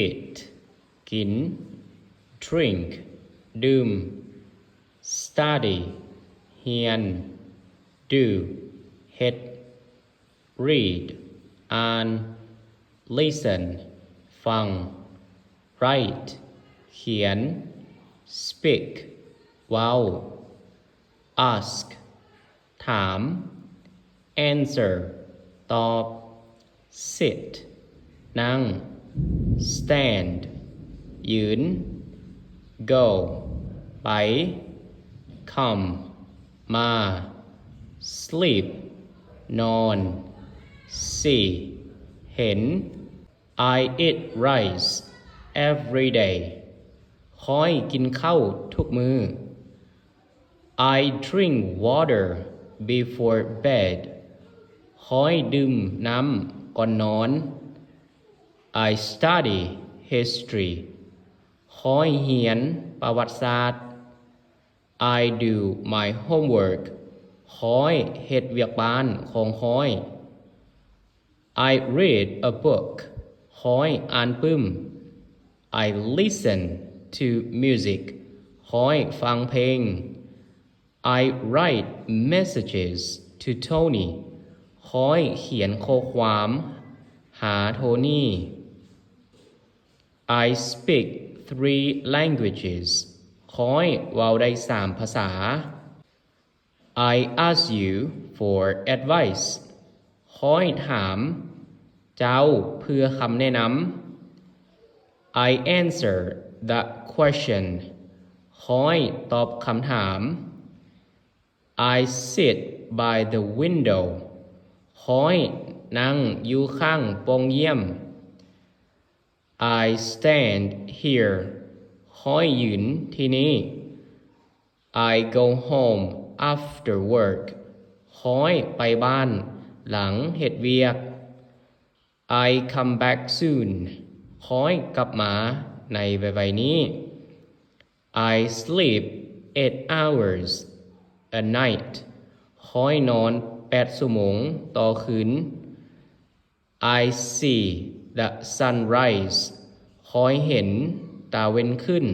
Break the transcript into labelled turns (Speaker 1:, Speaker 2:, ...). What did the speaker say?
Speaker 1: eat กิน drink ดื่ม study เรียน do เฮ็ด read อ่าน listen ฟัง write เขียน speak เว้า ask ถาม answer ตอบ sit นั่ง stand ยืน go ไป come มา sleep นอน see เห็น I eat rice every day ข้อยกินข้าวทุกมื้อ I drink water before bed ข้อยดื่มน้ำก่อนนอน I study history ข้อยเรียนประวัติศาสตร์ I do my homework ข้อยเฮ็ดเวียกบ้านของข้อย I read a book ข้อยอ่านปึ้ม I listen to music ข้อยฟังเพลง I write messages to Tony ข้อยเขียนข้อความหาโทนี่ I speak 3 languages ข้อยเว้าได้3 ภาษา I ask you for advice ข้อยถามเจ้าเพื่อคำแนะนำ I answer the question ข้อยตอบคำถาม I sit by the window ข้อยนั่งอยู่ข้างโปงเยี่ยม I stand here ข้อยยืนที่นี่ I go home after work ข้อยไปบ้านหลังเฮ็ดเวียก I come back soon ข้อยกลับมาในไวๆนี้ I sleep 8 hours a night ข้อยนอน8 ชั่วโมงต่อคืน I see the sunrise ข้อยเห็นตาเว้นขึ้น